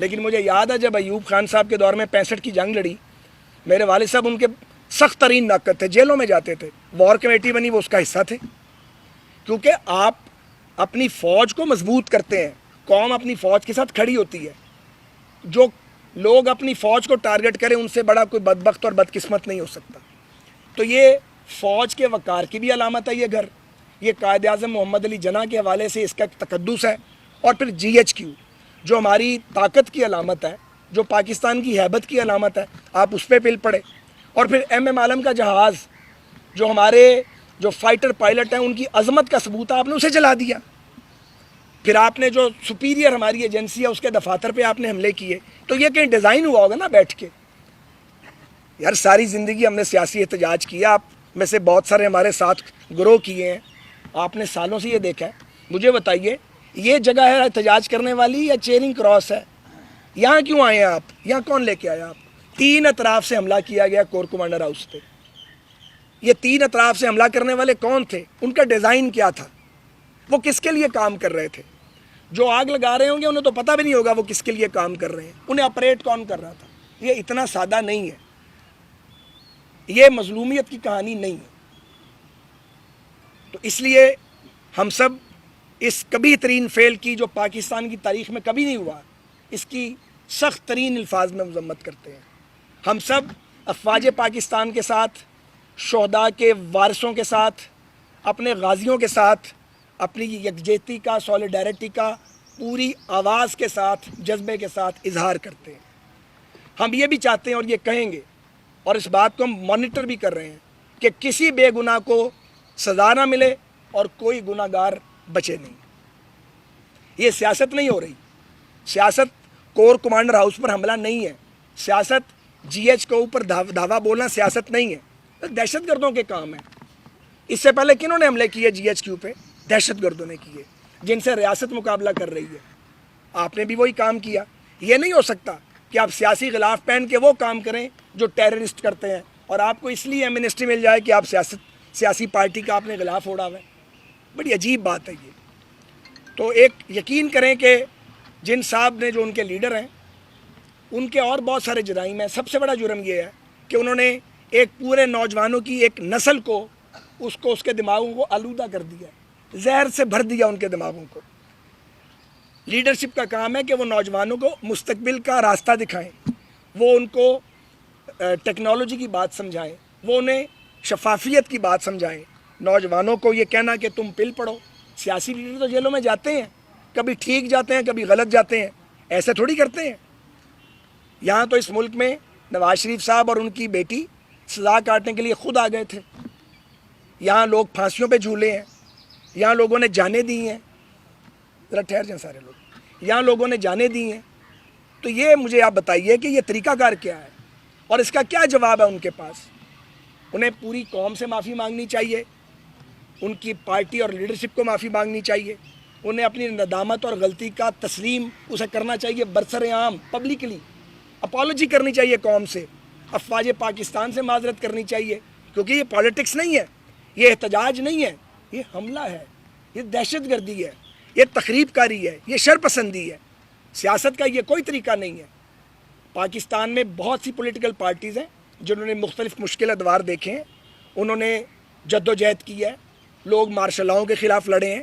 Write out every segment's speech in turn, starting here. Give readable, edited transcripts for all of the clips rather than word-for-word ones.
لیکن مجھے یاد ہے جب ایوب خان صاحب کے دور میں 65 کی جنگ لڑی، میرے والد صاحب ان کے سخت ترین ناقد تھے، جیلوں میں جاتے تھے، وار کمیٹی بنی وہ اس کا حصہ تھے، کیونکہ آپ اپنی فوج کو مضبوط کرتے ہیں، قوم اپنی فوج کے ساتھ کھڑی ہوتی ہے، جو لوگ اپنی فوج کو ٹارگٹ کریں ان سے بڑا کوئی بدبخت اور بدقسمت نہیں ہو سکتا۔ تو یہ فوج کے وقار کی بھی علامت ہے یہ گھر، یہ قائد اعظم محمد علی جناح کے حوالے سے اس کا تقدس ہے، اور پھر جی ایچ کیو جو ہماری طاقت کی علامت ہے، جو پاکستان کی ہیبت کی علامت ہے، آپ اس پہ پل پڑے، اور پھر ایم ایم عالم کا جہاز جو ہمارے جو فائٹر پائلٹ ہیں ان کی عظمت کا ثبوت ہے، آپ نے اسے جلا دیا۔ پھر آپ نے جو سپیریئر ہماری ایجنسی ہے اس کے دفاتر پہ آپ نے حملے کیے، تو یہ کہیں ڈیزائن ہوا ہوگا نا بیٹھ کے۔ یار ساری زندگی ہم نے سیاسی احتجاج کیا، آپ میں سے بہت سارے ہمارے ساتھ گروہ کیے ہیں، آپ نے سالوں سے یہ دیکھا ہے، مجھے بتائیے یہ جگہ ہے احتجاج کرنے والی یا چیرنگ کراس ہے؟ یہاں کیوں آئے ہیں آپ؟ یہاں کون لے کے آیا آپ؟ 3 اطراف سے حملہ کیا گیا کور کمانڈر ہاؤس پہ۔ یہ 3 اطراف سے حملہ کرنے والے کون تھے؟ ان کا ڈیزائن کیا تھا؟ وہ کس کے لیے کام کر رہے تھے؟ جو آگ لگا رہے ہوں گے انہیں تو پتہ بھی نہیں ہوگا وہ کس کے لیے کام کر رہے ہیں، انہیں آپریٹ کون کر رہا تھا۔ یہ اتنا سادہ نہیں ہے، یہ مظلومیت کی کہانی نہیں ہے۔ تو اس لیے ہم سب اس کبھی ترین فعل کی جو پاکستان کی تاریخ میں کبھی نہیں ہوا، اس کی سخت ترین الفاظ میں مذمت کرتے ہیں۔ ہم سب افواج پاکستان کے ساتھ، شہداء کے وارثوں کے ساتھ، اپنے غازیوں کے ساتھ اپنی یکجہتی کا، سولیڈیرٹی کا پوری آواز کے ساتھ، جذبے کے ساتھ اظہار کرتے ہیں۔ ہم یہ بھی چاہتے ہیں اور یہ کہیں گے، اور اس بات کو ہم مانیٹر بھی کر رہے ہیں کہ کسی بے گناہ کو سزا نہ ملے اور کوئی گناہ گار بچے نہیں۔ یہ سیاست نہیں ہو رہی، سیاست کور کمانڈر ہاؤس پر حملہ نہیں ہے، سیاست جی ایچ کے اوپر دھاوا بولنا سیاست نہیں ہے، دہشت گردوں کے کام ہے۔ اس سے پہلے کنہوں نے حملے کیے جی ایچ کیو پہ؟ دہشت گردوں نے کیے، جن سے ریاست مقابلہ کر رہی ہے۔ آپ نے بھی وہی کام کیا۔ یہ نہیں ہو سکتا کہ آپ سیاسی غلاف پہن کے وہ کام کریں جو ٹیررسٹ کرتے ہیں، اور آپ کو اس لیے ایمنسٹی مل جائے کہ آپ سیاسی پارٹی کا آپ نے غلاف اوڑا ہوا ہے۔ بڑی عجیب بات ہے یہ۔ تو ایک یقین کریں کہ جن صاحب نے جو ان کے لیڈر ہیں ان کے اور بہت سارے جرائم ہیں، سب سے بڑا جرم یہ ہے کہ انہوں نے ایک پورے نوجوانوں کی ایک نسل کو اس کے دماغوں کو آلودہ کر دیا، زہر سے بھر دیا ان کے دماغوں کو۔ لیڈرشپ کا کام ہے کہ وہ نوجوانوں کو مستقبل کا راستہ دکھائیں، وہ ان کو ٹیکنالوجی کی بات سمجھائیں، وہ انہیں شفافیت کی بات سمجھائیں۔ نوجوانوں کو یہ کہنا کہ تم پل پڑو، سیاسی لیڈر تو جیلوں میں جاتے ہیں، کبھی ٹھیک جاتے ہیں کبھی غلط جاتے ہیں، ایسے تھوڑی کرتے ہیں۔ یہاں تو اس ملک میں نواز شریف صاحب اور ان کی بیٹی سزا کاٹنے کے لیے خود آ گئے تھے، یہاں لوگ پھانسیوں پہ جھولے ہیں، یہاں لوگوں نے جانیں دی ہیں، ذرا ٹھہر جائیں سارے لوگ، یہاں لوگوں نے جانیں دی ہیں۔ تو یہ مجھے آپ بتائیے کہ یہ طریقہ کار کیا ہے اور اس کا کیا جواب ہے ان کے پاس؟ انہیں پوری قوم سے معافی مانگنی چاہیے، ان کی پارٹی اور لیڈرشپ کو معافی مانگنی چاہیے، انہیں اپنی ندامت اور غلطی کا تسلیم اسے کرنا چاہیے، برسر عام پبلکلی اپالوجی کرنی چاہیے قوم سے، افواج پاکستان سے معذرت کرنی چاہیے، کیونکہ یہ پالیٹکس نہیں ہے، یہ احتجاج نہیں ہے، یہ حملہ ہے، یہ دہشت گردی ہے، یہ تخریب کاری ہے، یہ شر پسندی ہے۔ سیاست کا یہ کوئی طریقہ نہیں ہے۔ پاکستان میں بہت سی پولیٹیکل پارٹیز ہیں جنہوں نے مختلف مشکل ادوار دیکھے ہیں، انہوں نے جد و جہد کی ہے، لوگ مارشل لاؤں کے خلاف لڑے ہیں۔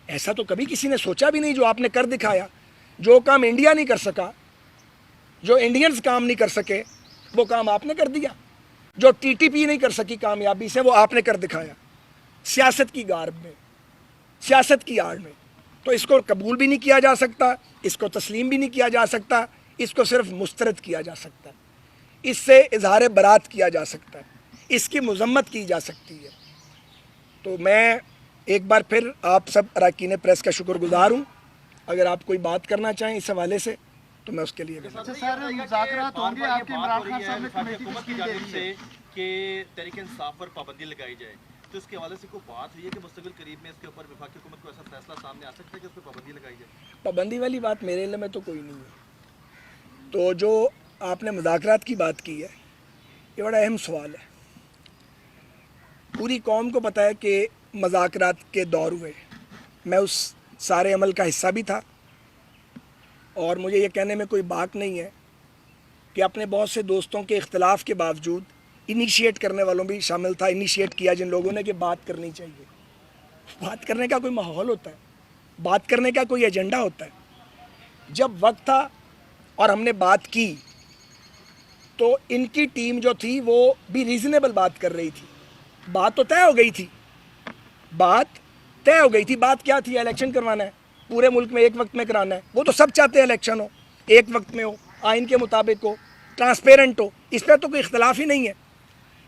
ایسا تو کبھی کسی نے سوچا بھی نہیں جو آپ نے کر دکھایا۔ جو کام انڈیا نہیں کر سکا، جو انڈینز کام نہیں کر سکے، وہ کام آپ نے کر دیا۔ جو ٹی ٹی پی نہیں کر سکی کامیابی سے، وہ آپ نے کر دکھایا، سیاست کی گارب میں، سیاست کی آڑ میں۔ تو اس کو قبول بھی نہیں کیا جا سکتا، اس کو تسلیم بھی نہیں کیا جا سکتا، اس کو صرف مسترد کیا جا سکتا ہے، اس سے اظہار برات کیا جا سکتا ہے، اس کی مذمت کی جا سکتی ہے۔ تو میں ایک بار پھر آپ سب اراکین پریس کا شکر گزار ہوں۔ اگر آپ کوئی بات کرنا چاہیں اس حوالے سے تو میں اس کے لیے مذاکرات ہوں گے۔ آپ کے عمران خان صاحب نے کمیٹی تشکیل دے دی ہے کہ تحریک انصاف پر پابندی لگائی جائے، تو اس کے حوالے سے کوئی بات ہوئی ہے کہ مستقبل قریب میں اس کے اوپر وفاقی حکومت کو ایسا فیصلہ سامنے آ سکتا ہے کہ اس پہ پابندی لگائی جائے؟ پابندی والی بات میرے علم میں تو کوئی نہیں ہے۔ تو جو آپ نے مذاکرات کی بات کی ہے، یہ بڑا اہم سوال ہے۔ پوری قوم کو پتہ ہے کہ مذاکرات کے دور ہوئے، میں اس سارے عمل کا حصہ بھی تھا، اور مجھے یہ کہنے میں کوئی بات نہیں ہے کہ اپنے بہت سے دوستوں کے اختلاف کے باوجود انیشیٹ کرنے والوں بھی شامل تھا، انیشیٹ کیا جن لوگوں نے کہ بات کرنی چاہیے. بات کرنے کا کوئی ماحول ہوتا ہے, بات کرنے کا کوئی ایجنڈا ہوتا ہے. جب وقت تھا اور ہم نے بات کی تو ان کی ٹیم جو تھی وہ بھی ریزنیبل بات کر رہی تھی. بات تو طے ہو گئی تھی, بات طے ہو گئی تھی. بات کیا تھی؟ الیکشن کروانا ہے پورے ملک میں, ایک وقت میں کرانا ہے. وہ تو سب چاہتے ہیں الیکشن ہو, ایک وقت میں ہو, آئین کے مطابق ہو, ٹرانسپیرنٹ ہو. اس پہ تو کوئی اختلاف ہی نہیں ہے.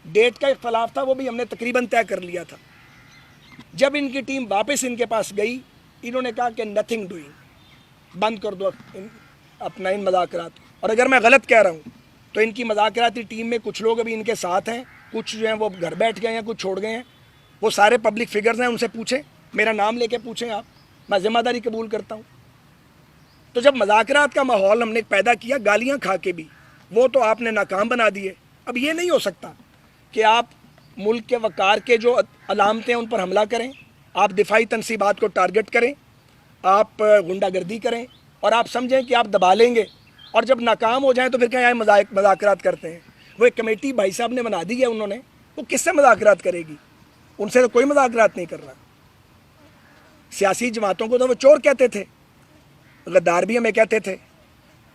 ڈیٹ کا اختلاف تھا, وہ بھی ہم نے تقریباً طے کر لیا تھا. جب ان کی ٹیم واپس ان کے پاس گئی, انہوں نے کہا کہ نتھنگ ڈوئنگ, بند کر دو اپنا ان مذاکرات. اور اگر میں غلط کہہ رہا ہوں تو ان کی مذاکراتی ٹیم میں کچھ لوگ ابھی ان کے ساتھ ہیں, کچھ جو ہیں وہ گھر بیٹھ گئے ہیں, کچھ چھوڑ گئے ہیں. وہ سارے پبلک فگرز ہیں, ان سے پوچھیں, میرا نام لے کے پوچھیں آپ, میں ذمہ داری قبول کرتا ہوں. تو جب مذاکرات کا ماحول ہم نے پیدا کیا, گالیاں کھا کے بھی, وہ تو آپ نے ناکام بنا دیے. اب یہ نہیں ہو سکتا کہ آپ ملک کے وقار کے جو علامتیں ہیں ان پر حملہ کریں, آپ دفاعی تنصیبات کو ٹارگٹ کریں, آپ غنڈہ گردی کریں اور آپ سمجھیں کہ آپ دبا لیں گے, اور جب ناکام ہو جائیں تو پھر کہیں مذاکرات کرتے ہیں. وہ ایک کمیٹی بھائی صاحب نے بنا دی ہے انہوں نے, وہ کس سے مذاکرات کرے گی؟ ان سے تو کوئی مذاکرات نہیں کر رہا. سیاسی جماعتوں کو تو وہ چور کہتے تھے, غدار بھی ہمیں کہتے تھے.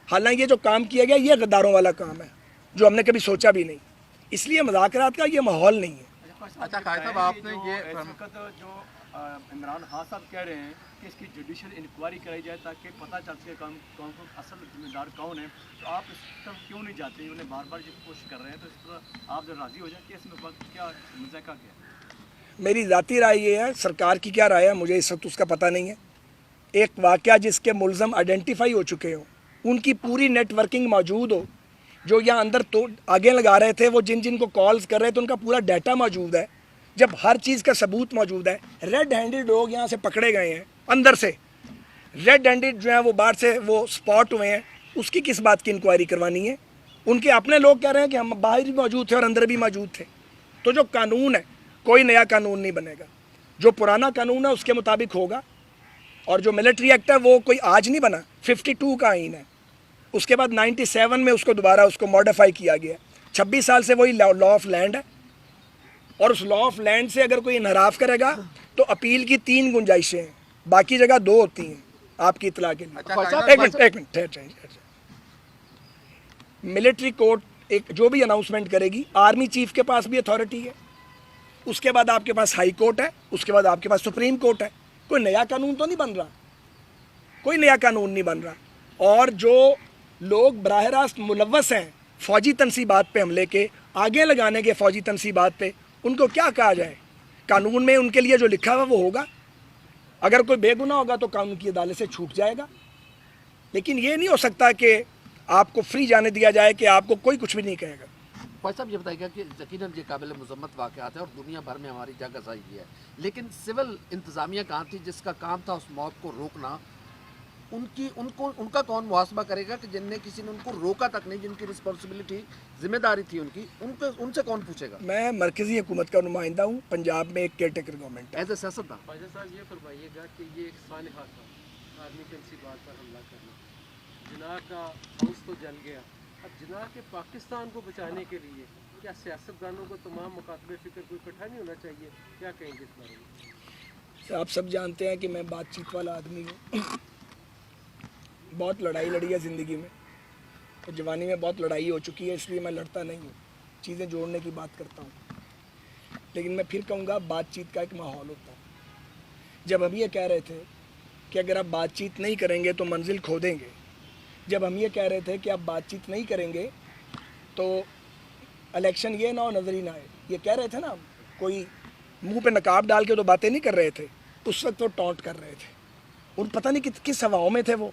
حالانکہ یہ جو کام کیا گیا یہ غداروں والا کام ہے جو ہم نے کبھی سوچا بھی نہیں. اس لیے مذاکرات کا یہ ماحول نہیں ہے. اچھا قائد صاحب, آپ نے یہ اس وقت جو عمران خان صاحب کہہ رہے ہیں کہ اس کی جوڈیشل انکوائری کرائی جائے تاکہ پتہ چل سکے کون کون اصل ذمہ دار کون ہے, تو آپ اس طرف کیوں نہیں جاتے؟ انہیں بار بار یہ کوشش کر رہے ہیں, تو اس پر آپ راضی ہو جائیں کہ اس میں کیا مذاکرہ کیا ہے؟ میری ذاتی رائے یہ ہے, سرکار کی کیا رائے ہے مجھے اس وقت اس کا پتہ نہیں ہے. ایک واقعہ جس کے ملزم آئیڈینٹیفائی ہو چکے ہوں, ان کی پوری نیٹ ورکنگ موجود ہو, جو یہاں اندر تو آگے لگا رہے تھے, وہ جن کو کالز کر رہے تھے ان کا پورا ڈیٹا موجود ہے, جب ہر چیز کا ثبوت موجود ہے. ریڈ ہینڈڈ لوگ یہاں سے پکڑے گئے ہیں, اندر سے ریڈ ہینڈڈ جو ہیں وہ باہر سے وہ سپاٹ ہوئے ہیں, اس کی کس بات کی انکوائری کروانی ہے؟ ان کے اپنے لوگ کہہ رہے ہیں کہ ہم باہر بھی موجود تھے اور اندر بھی موجود تھے. تو جو قانون ہے, کوئی نیا قانون نہیں بنے گا, جو پرانا قانون ہے اس کے مطابق ہوگا. اور جو ملٹری ایکٹ ہے وہ کوئی آج نہیں بنا, 52 کا آئین ہے, اس کے بعد 97 میں اس کو دوبارہ اس کو ماڈیفائی کیا گیا. 26 سال سے وہی لا آف لینڈ ہے, اور اس لا آف لینڈ سے اگر کوئی انحراف کرے گا تو اپیل کی 3 گنجائشیں ہیں, باقی جگہ 2 ہوتی ہیں. آپ کی اطلاع کے لیے ایک منٹ ملٹری کورٹ ایک جو بھی اناؤنسمنٹ کرے گی, آرمی چیف کے پاس بھی اتھارٹی ہے, اس کے بعد آپ کے پاس ہائی کورٹ ہے, اس کے بعد آپ کے پاس سپریم کورٹ ہے. کوئی نیا قانون تو نہیں بن رہا, کوئی نیا قانون نہیں بن رہا. اور جو لوگ براہ راست ملوث ہیں فوجی تنصیبات پہ حملے کے, آگے لگانے کے فوجی تنصیبات پہ, ان کو کیا کہا جائے؟ قانون میں ان کے لیے جو لکھا ہوا وہ ہوگا. اگر کوئی بے گناہ ہوگا تو قانون کی عدالت سے چھوٹ جائے گا. لیکن یہ نہیں ہو سکتا کہ آپ کو فری جانے دیا جائے کہ آپ کو کوئی کچھ بھی نہیں کہے گا. خواجہ صاحب یہ بتائیے گا کہ یقیناً یہ قابل مذمت واقعات ہیں اور دنیا بھر میں ہماری جگہ گزائی ہے, لیکن سول انتظامیہ کہاں تھی جس کا کام تھا اس موت کو روکنا؟ ان کا کون محاسبہ کرے گا کہ جن نے کسی نے ان کو روکا تک نہیں, جن کی رسپانسبلٹی ذمہ داری تھی ان سے کون پوچھے گا؟ میں مرکزی حکومت کا نمائندہ ہوں, پنجاب میں ایک کیئر ٹیکر گورنمنٹ ہے. ایز اے سیاستدان خواجہ صاحب یہ فرمائیے گا کہ یہ ایک سانحہ تھا آرمی تنصیبات پر حملہ کرنا, جناح کا ہاؤس تو جل گیا, اب جناح کے پاکستان کو بچانے کے لیے کیا سیاستدانوں کو تمام مکاتب فکر کو اکٹھا نہیں ہونا چاہیے؟ کیا کہیں گے اس بارے میں؟ آپ سب جانتے ہیں کہ میں بات چیت والا آدمی ہوں, بہت لڑائی لڑی ہے زندگی میں, اور جوانی میں بہت لڑائی ہو چکی ہے, اس لیے میں لڑتا نہیں ہوں, چیزیں جوڑنے کی بات کرتا ہوں. لیکن میں پھر کہوں گا بات چیت کا ایک ماحول ہوتا ہے. جب ہم یہ کہہ رہے تھے کہ اگر آپ بات چیت نہیں کریں گے تو منزل کھو دیں گے, جب ہم یہ کہہ رہے تھے کہ آپ بات چیت نہیں کریں گے تو الیکشن یہ نہ ہو نظر ہی نہ آئے, یہ کہہ رہے تھے نا, کوئی منہ پہ نقاب ڈال کے تو باتیں نہیں کر رہے تھے, اس وقت وہ ٹونٹ کر رہے تھے. اور پتہ نہیں کس ہواؤں میں تھے, وہ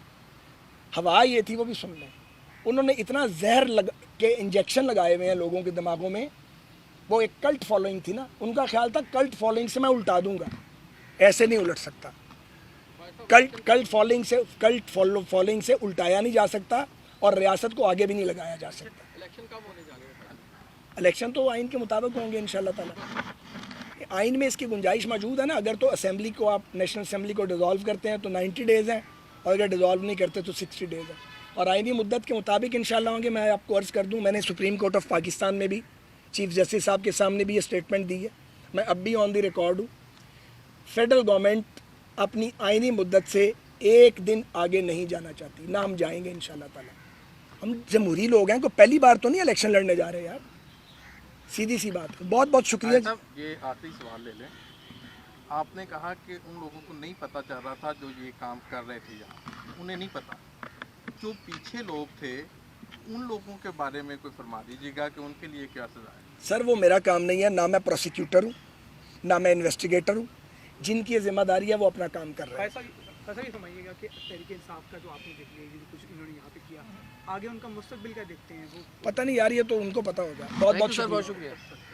ہوا یہ تھی وہ بھی سن لیں. انہوں نے اتنا زہر کے انجیکشن لگائے ہوئے ہیں لوگوں کے دماغوں میں. وہ ایک کلٹ فالوئنگ تھی نا, ان کا خیال تھا کلٹ فالوئنگ سے میں الٹا دوں گا, ایسے نہیں الٹ سکتا. کلٹ فالوئنگ سے الٹایا نہیں جا سکتا, اور ریاست کو آگے بھی نہیں لگایا جا سکتا. الیکشن کب ہونے جا رہے ہیں؟ الیکشن تو آئین کے مطابق ہوں گے انشاءاللہ تعالیٰ. آئین میں اس کی گنجائش موجود ہے نا, اگر تو اسمبلی کو آپ نیشنل اسمبلی کو ڈیزالو کرتے ہیں تو 90 ڈیز ہیں, اور اگر ڈیزالو نہیں کرتے تو 60 ڈیز ہے، اور آئینی مدت کے مطابق انشاءاللہ ہوں گے. میں آپ کو عرض کر دوں، میں نے سپریم کورٹ آف پاکستان میں بھی چیف جسٹس صاحب کے سامنے بھی یہ اسٹیٹمنٹ دی ہے. میں اب بھی آن دی ریکارڈ ہوں. فیڈرل گورنمنٹ اپنی آئینی مدت سے ایک دن آگے نہیں جانا چاہتی، نہ ہم جائیں گے انشاءاللہ تعالیٰ. ہم جمہوری لوگ ہیں، کوئی پہلی بار تو نہیں الیکشن لڑنے جا رہے یار، سیدھی سی بات. بہت بہت شکریہ. صاحب یہ آخری سوال لے لیں. آپ نے کہا کہ ان لوگوں کو نہیں پتہ چل رہا تھا جو یہ کام کر رہے تھے یہاں، انہیں نہیں پتہ. جو پیچھے لوگ تھے ان لوگوں کے بارے میں کوئی فرما دیجیے گا کہ ان کے لیے کیا سزا ہے؟ سر وہ میرا کام نہیں ہے، نہ میں پروسیکیوٹر ہوں نہ میں انویسٹیگیٹر ہوں. جن کی یہ ذمہ داری ہے وہ اپنا کام کر رہے ہیں. ایسا ہی سمجھیے گا کہ تحریک انصاف کا جو آپ نے دیکھ لیا جو کچھ انہوں نے یہاں پہ کیا، آگے ان کا مستقبل کیا دیکھتے ہیں وہ پتہ نہیں یار، یہ تو ان کو پتہ ہوگا. بہت بہت سر، بہت شکریہ. شکریہ.